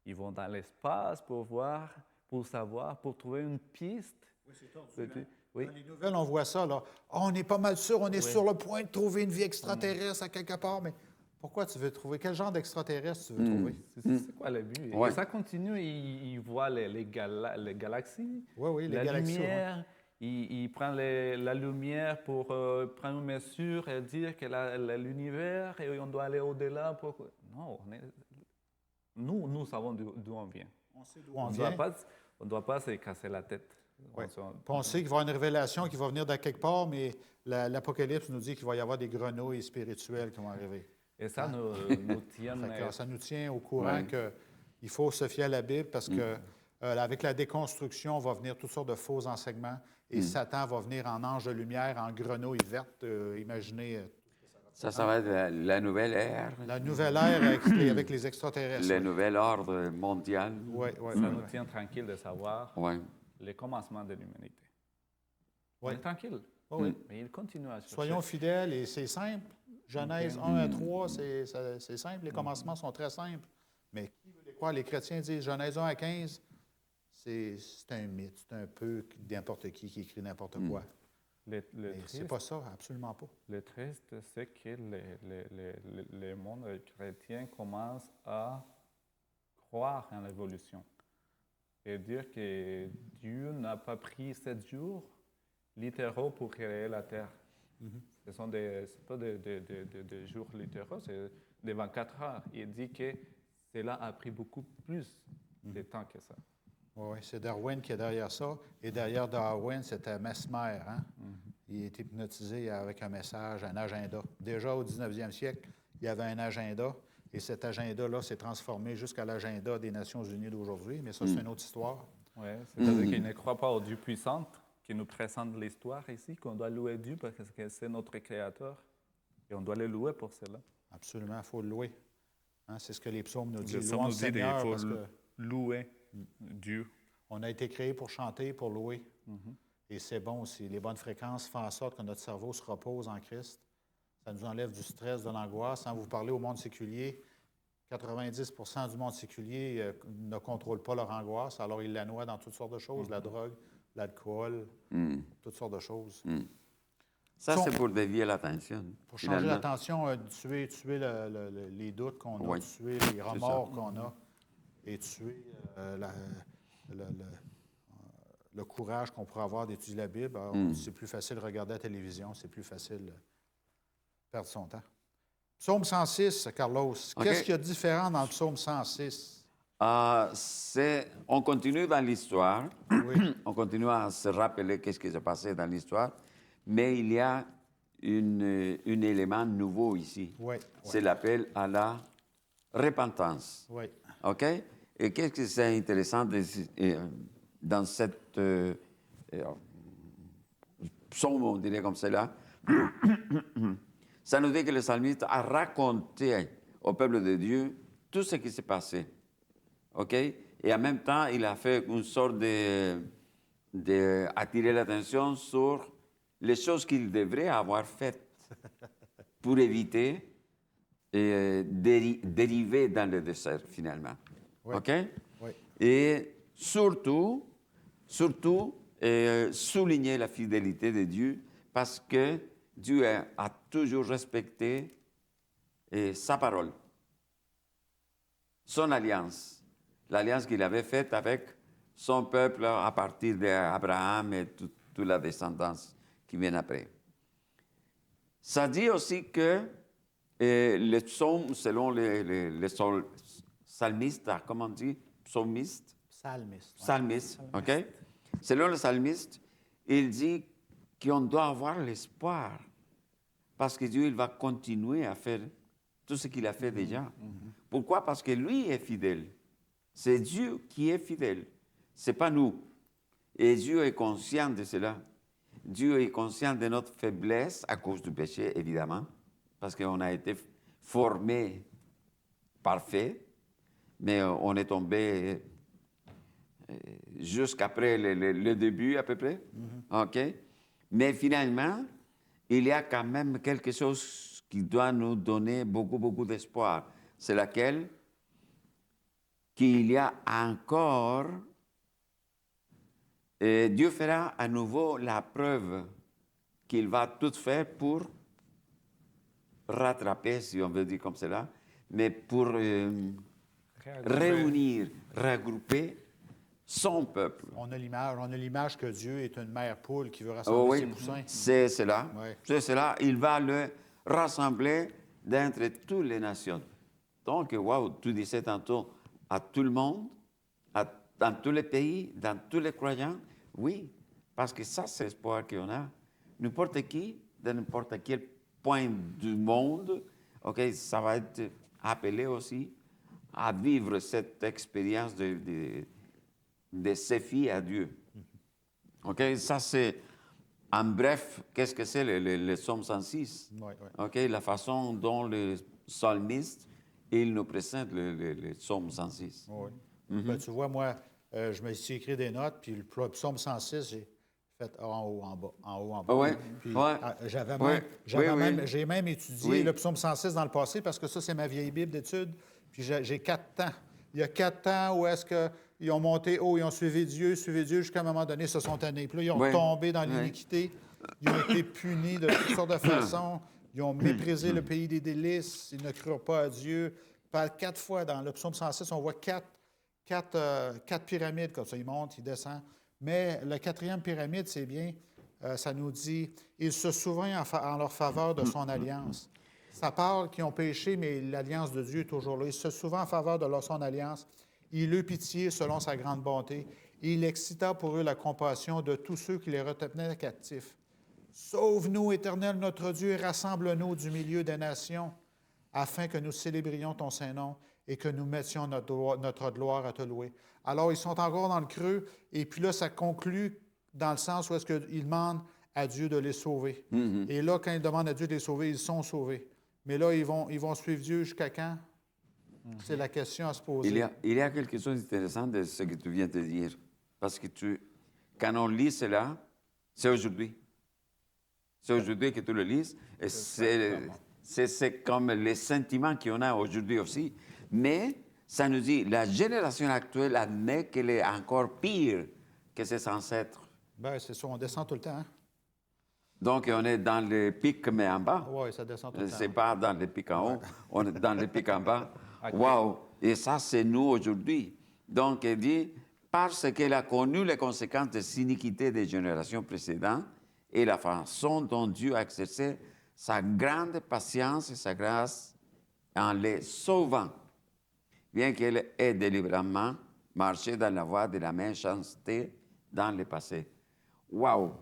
Ils vont dans l'espace pour voir, pour savoir, pour trouver une piste. Oui, c'est tordu. Oui. Dans les nouvelles, on voit ça. Là. On est pas mal sûr, on est sur le point de trouver une vie extraterrestre à quelque part, mais pourquoi tu veux trouver? Quel genre d'extraterrestre tu veux trouver? C'est quoi le but? Et ça continue, ils voient les galaxies, les la galaxies, lumière. Il prend la lumière pour prendre une mesure et dire que l'univers, et on doit aller au-delà. Non, nous savons d'où on vient. On sait d'où on vient. On ne doit pas se casser la tête. Oui. On sait qu'il va y avoir une révélation qui va venir de quelque part, mais l'Apocalypse nous dit qu'il va y avoir des grenouilles spirituelles qui vont arriver. Et ça nous tient... Ça nous tient au courant qu'il faut se fier à la Bible parce que avec la déconstruction, va venir toutes sortes de faux enseignements et Satan va venir en ange de lumière, en grenouille verte. Imaginez... Ça va être la nouvelle ère. La nouvelle ère avec les extraterrestres. Le nouvel ordre mondial. Ça nous tient tranquille de savoir le commencement de l'humanité. On est tranquille. Mais il continue à chercher. Soyons fidèles et c'est simple. Genèse 1 à 3, c'est simple. Les commencements sont très simples. Mais qui veut les croire? Les chrétiens disent Genèse 1 à 15, c'est un mythe. C'est un peu n'importe qui écrit n'importe quoi. Mais c'est pas ça, absolument pas. Le triste, c'est que le monde chrétien commence à croire en l'évolution et dire que Dieu n'a pas pris 7 jours littéraux pour créer la terre. Ce sont pas des jours littéraux, c'est des 24 heures. Il dit que cela a pris beaucoup plus de temps que ça. Oui, c'est Darwin qui est derrière ça. Et derrière Darwin, c'était Mesmer. Hein? Il est hypnotisé avec un message, un agenda. Déjà au 19e siècle, il y avait un agenda. Et cet agenda-là s'est transformé jusqu'à l'agenda des Nations unies d'aujourd'hui. Mais ça, c'est une autre histoire. Oui, c'est-à-dire qu'il ne croit pas au Dieu puissant qui nous présente l'histoire ici, qu'on doit louer Dieu parce que c'est notre Créateur. Et on doit le louer pour cela. Absolument, il faut le louer. Hein, c'est ce que les psaumes nous disent. Le psaume Louons nous le dit qu'il Seigneur faut parce que louer Dieu. on a été créé pour chanter, pour louer. Et c'est bon aussi. Les bonnes fréquences font en sorte que notre cerveau se repose en Christ. Ça nous enlève du stress, de l'angoisse. Hein, vous parlez au monde séculier, 90 du monde séculier ne contrôle pas leur angoisse. Alors, ils la noient dans toutes sortes de choses, la drogue, l'alcool, toutes sortes de choses. Ça, c'est pour dévier l'attention. Pour changer l'attention, tuer les doutes qu'on a, tuer les remords qu'on a et tuer le courage qu'on pourrait avoir d'étudier la Bible. Alors, c'est plus facile de regarder la télévision, c'est plus facile de perdre son temps. Psaume 106, Carlos. Qu'est-ce qu'il y a de différent dans le psaume 106? On continue dans l'histoire. Oui. On continue à se rappeler qu'est-ce qui s'est passé dans l'histoire. Mais il y a un élément nouveau ici. Oui. C'est l'appel à la repentance. Oui. OK? Et qu'est-ce que c'est intéressant dans cette psaume, on dirait comme cela? Ça nous dit que le psalmiste a raconté au peuple de Dieu tout ce qui s'est passé. OK? Et en même temps, il a fait une sorte d'attirer l'attention sur les choses qu'il devrait avoir faites pour éviter dériver dans le désert, finalement. Oui. OK? Oui. Et surtout, souligner la fidélité de Dieu parce que Dieu a toujours respecté sa parole, son alliance, l'alliance qu'il avait faite avec son peuple à partir d'Abraham et toute la descendance qui vient après. Ça dit aussi que les psaumes, selon les psalmistes, comment on dit? Psalmiste? Psalmiste. Psalmiste, OK? Selon le psalmiste, il dit qu'on doit avoir l'espoir parce que Dieu il va continuer à faire tout ce qu'il a fait déjà. Pourquoi? Parce que lui est fidèle. C'est Dieu qui est fidèle. Ce n'est pas nous. Et Dieu est conscient de cela. Dieu est conscient de notre faiblesse à cause du péché, évidemment, parce qu'on a été formé parfait, mais on est tombé jusqu'après le début à peu près. OK? Mais finalement, il y a quand même quelque chose qui doit nous donner beaucoup, beaucoup d'espoir. C'est laquelle? Qu'il y a encore, Dieu fera à nouveau la preuve qu'il va tout faire pour rattraper, si on veut dire comme cela, mais pour réunir, regrouper son peuple. On a l'image que Dieu est une mère poule qui veut rassembler ses poussins. C'est cela. Oui. C'est cela. Il va le rassembler d'entre toutes les nations. Donc, wow, tu disais tantôt, à tout le monde, dans tous les pays, dans tous les croyants, oui, parce que ça, c'est l'espoir qu'on a. N'importe qui, de n'importe quel point du monde, OK, ça va être appelé aussi à vivre cette expérience de se fier à Dieu. OK, ça c'est, en bref, qu'est-ce que c'est le psaume 106? Oui, oui. OK, la façon dont le psalmiste, il nous présente le psaume 106. Oui. Ben, tu vois, moi, je me suis écrit des notes, puis le psaume 106, j'ai fait en haut, en bas, en haut, en bas. Oui, Puis, ouais. j'ai même étudié le psaume 106 dans le passé, parce que ça, c'est ma vieille Bible d'études. Puis j'ai 4 temps. Il y a 4 temps où est-ce qu'ils ont monté haut, ils ont suivi Dieu, jusqu'à un moment donné, se sont tannés. Puis là, ils ont tombé dans l'iniquité. Ils ont été punis de toutes sortes de façons. Ils ont méprisé le pays des délices. Ils ne crurent pas à Dieu. Par 4 fois dans le psaume 106, on voit quatre pyramides comme ça. Ils montent, ils descendent. Mais la 4e pyramide, c'est bien, ça nous dit, il se souvient en leur faveur de son alliance. Ça parle qu'ils ont péché, mais l'alliance de Dieu est toujours là. Il se souvient en faveur de son alliance. Il eut pitié selon sa grande bonté. Il excita pour eux la compassion de tous ceux qui les retenaient captifs. Sauve-nous, Éternel notre Dieu, et rassemble-nous du milieu des nations, afin que nous célébrions ton Saint-Nom et que nous mettions notre gloire à te louer. Alors, ils sont encore dans le creux, et puis là, ça conclut dans le sens où est-ce qu'ils demandent à Dieu de les sauver. Et là, quand ils demandent à Dieu de les sauver, ils sont sauvés. Mais là, ils vont suivre Dieu jusqu'à quand? C'est la question à se poser. Il y a quelque chose d'intéressant de ce que tu viens de dire. Parce que quand on lit cela, c'est aujourd'hui. C'est aujourd'hui que tu le lis. Et c'est comme les sentiments qu'on a aujourd'hui aussi. Mais ça nous dit, la génération actuelle admet qu'elle est encore pire que ses ancêtres. Bien, c'est ça, on descend tout le temps. Hein? Donc, on est dans le pic, mais en bas. Oui, ça descend tout le temps. C'est pas dans le pic en haut, on est dans le pic en bas. Wow! Et ça, c'est nous aujourd'hui. Donc, il dit, parce qu'elle a connu les conséquences des iniquités des générations précédentes et la façon dont Dieu a exercé sa grande patience et sa grâce en les sauvant, bien qu'elle ait délibérément marché dans la voie de la méchanceté dans le passé. Wow!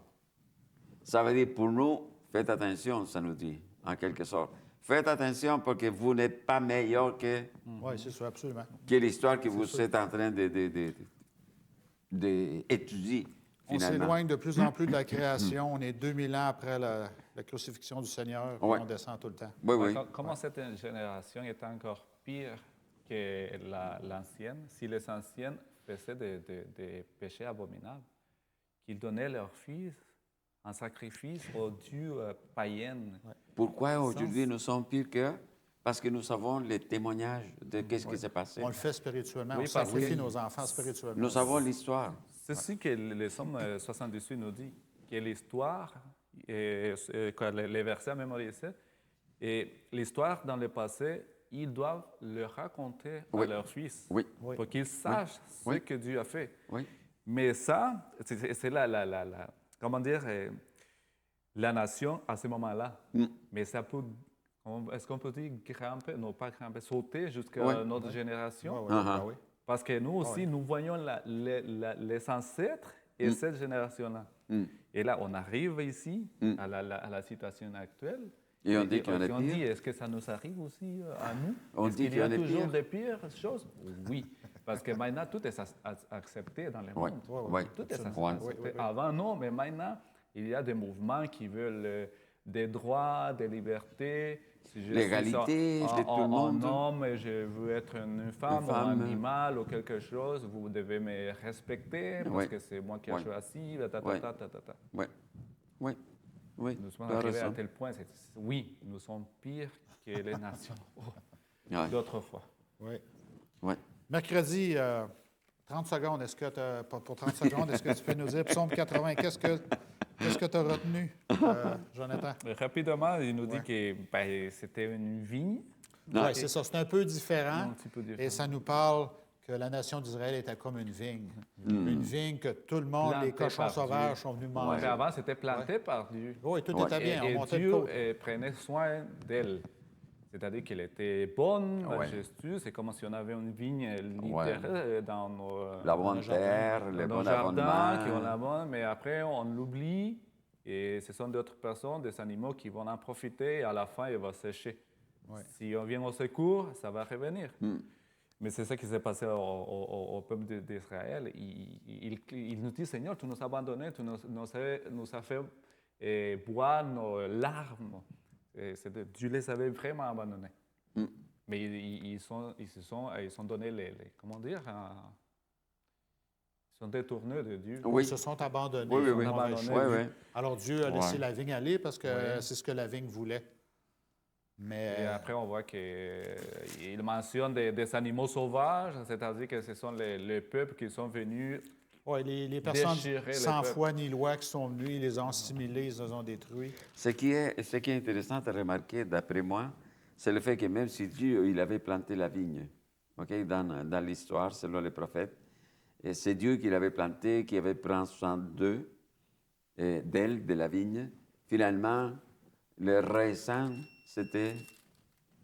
Ça veut dire pour nous, faites attention, ça nous dit, en quelque sorte. Faites attention parce que vous n'êtes pas meilleur que, Oui, c'est ça, absolument. que l'histoire que vous êtes en train d'étudier. On s'éloigne de plus en plus de la création. On est 2000 ans après la crucifixion du Seigneur, puis on descend tout le temps. Oui, oui. Comment cette génération est encore pire que l'ancienne? Si les anciennes faisaient des péchés abominables, qu'ils donnaient leurs fils en sacrifice aux dieux païens. Pourquoi aujourd'hui nous sommes pires qu'eux? Parce que nous savons les témoignages de qu'est-ce qui s'est passé. On le fait spirituellement. Oui, on sacrifie nos enfants spirituellement. Nous savons l'histoire. C'est ce que le Somme 78 nous dit, que l'histoire, que les versets mémorisés, et l'histoire dans le passé, ils doivent le raconter à leurs fils pour qu'ils sachent ce que Dieu a fait. Oui. Mais ça, c'est comment dire, la nation à ce moment-là. Mais ça peut, est-ce qu'on peut dire grimper, non pas grimper, sauter jusqu'à notre génération? Oui. Parce que nous aussi, nous voyons les ancêtres et cette génération-là. Et là, on arrive ici à la situation actuelle. Et on dit qu'il y en a on dit, pire. est-ce que ça nous arrive aussi à nous? On Est-ce dit qu'il y a qu'il y en a toujours pire. des pires choses? Oui. Parce que maintenant, tout est accepté dans le monde. Oui. Tout est accepté. Oui. Avant, non, mais maintenant, il y a des mouvements qui veulent des droits, des libertés. Si je L'égalité suis de tout le monde. un homme et je veux être une femme ou un animal ou quelque chose, vous devez me respecter parce que c'est moi qui ai choisi. Oui. Oui. Oui. Nous sommes Tu as arrivés à raison. tel point, oui, nous sommes pires que les nations Ouais. d'autrefois. Oui. Oui. Mercredi, 30 secondes, pour 30 secondes, est-ce que tu peux nous dire, psaume 80, qu'est-ce que tu as retenu, Jonathan? Rapidement, il nous dit que c'était une vigne. Oui, c'est ça, c'est un peu différent. Un petit peu différent. Et ça nous parle que la nation d'Israël était comme une vigne. Une vigne que tout le monde, les Plantée cochons par sauvages Dieu. sont venus Mais manger. avant, c'était planté par Dieu. Oui, tout était bien, Et on montait le Dieu côte. prenait soin d'elle. C'est-à-dire qu'elle était bonne, majestueuse. C'est comme si on avait une vigne littéraire dans nos, La bonne terre, dans le nos bon jardins, qui ont abonnement. la bonne, mais après, on l'oublie. Et ce sont d'autres personnes, des animaux qui vont en profiter et à la fin, il va sécher. Si on vient au secours, ça va revenir. Mais c'est ça qui s'est passé au peuple d'Israël. Il nous dit, Seigneur, tu nous as abandonnés, tu nous as fait boire nos larmes. Dieu les avait vraiment abandonnés. Mais ils se sont donné comment dire, ils sont détournés de Dieu. Ils se sont abandonnés. Oui, ils oui, ont oui. abandonné Oui, Dieu. oui. Alors Dieu a laissé la vigne aller parce que c'est ce que la vigne voulait. Mais Et après, on voit qu'il mentionne des animaux sauvages, c'est-à-dire que ce sont les peuples qui sont venus Oui, les personnes déchirer le sans peuple. foi ni loi qui sont venues, ils les ont assimilés, ils les ont détruits. Ce qui est intéressant à remarquer, d'après moi, c'est le fait que même si Dieu il avait planté la vigne, ok, dans l'histoire, selon les prophètes, et c'est Dieu qui l'avait planté, qui avait pris soin d'elle, de la vigne, finalement, le raisin, c'était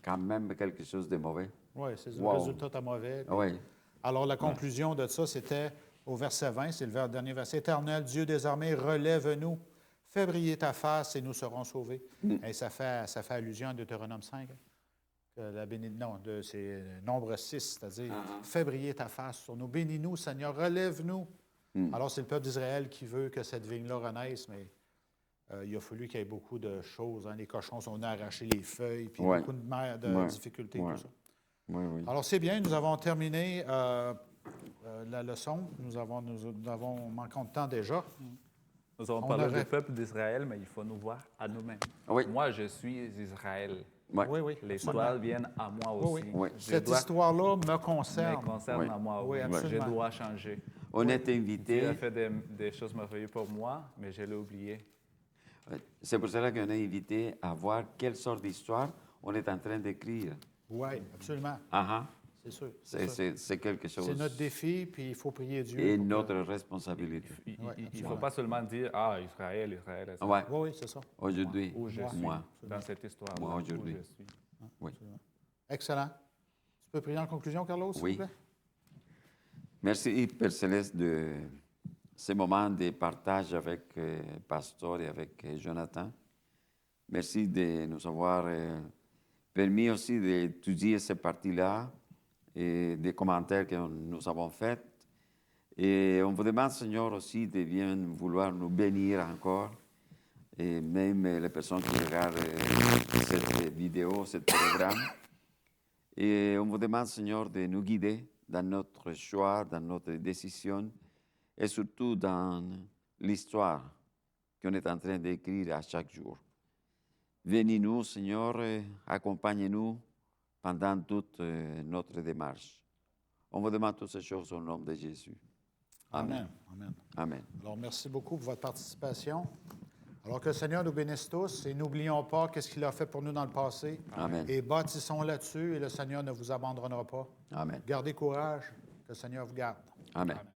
quand même quelque chose de mauvais. Oui, c'est le Wow. résultat est mauvais. Ah oui, Alors, la conclusion de ça, c'était au verset 20, c'est le dernier verset. Éternel, Dieu des armées, relève-nous, fais briller ta face et nous serons sauvés. Et ça fait allusion à Deutéronome 5. C'est nombre 6, c'est-à-dire fais briller ta face sur nous. Bénis-nous, Seigneur, relève-nous. Alors, c'est le peuple d'Israël qui veut que cette vigne-là renaisse, mais il a fallu qu'il y ait beaucoup de choses. Hein. Les cochons sont venus arracher les feuilles, puis Ouais. beaucoup de Ouais. difficultés, Ouais. tout ça. oui, oui. Alors, c'est bien, nous avons terminé la leçon. Nous avons manquant de temps déjà. Nous avons On parlé aurait- du peuple d'Israël, mais il faut nous voir à nous-mêmes. Oui. Moi, je suis Israël. Ouais. Oui, oui. L'histoire vient à moi aussi. Oui, Oui. Je Cette dois histoire-là me me concerne. concerne Oui. à moi. Oui, Oui, absolument. je dois changer. On est Dieu invité. a fait des choses merveilleuses pour moi, mais je l'ai oublié. C'est pour cela qu'on est invité à voir quelle sorte d'histoire on est en train d'écrire. Oui, absolument. Ah, C'est sûr. C'est sûr. c'est quelque chose. C'est notre défi, puis il faut prier Dieu. Et pour que- notre responsabilité. Il Ouais, ne absolument. faut pas seulement dire Ah, Israël, Israël. Israël. Ouais. Oui, oui, c'est ça. Aujourd'hui, Où je suis moi. dans cette histoire. Moi, aujourd'hui. Où je suis. Oui. Excellent. Tu peux prier en conclusion, Carlos, s'il Oui. vous plaît? Merci, Père Céleste, de ce moment de partage avec Pasteur et avec Jonathan. Merci de nous avoir permis aussi d'étudier cette partie-là et des commentaires que nous avons faits. Et on vous demande, Seigneur, aussi de bien vouloir nous bénir encore. Et même les personnes qui regardent cette vidéo, ce programme. Et on vous demande, Seigneur, de nous guider dans notre choix, dans notre décision et surtout dans l'histoire qu'on est en train d'écrire à chaque jour. Venez-nous, Seigneur, accompagnez-nous pendant toute notre démarche. On vous demande toutes ces choses au nom de Jésus. Amen. Amen. Amen. Alors, merci beaucoup pour votre participation. Alors que le Seigneur nous bénisse tous et n'oublions pas qu'est-ce qu'il a fait pour nous dans le passé. Amen. Et bâtissons là-dessus et le Seigneur ne vous abandonnera pas. Amen. Gardez courage, que le Seigneur vous garde. Amen. Amen.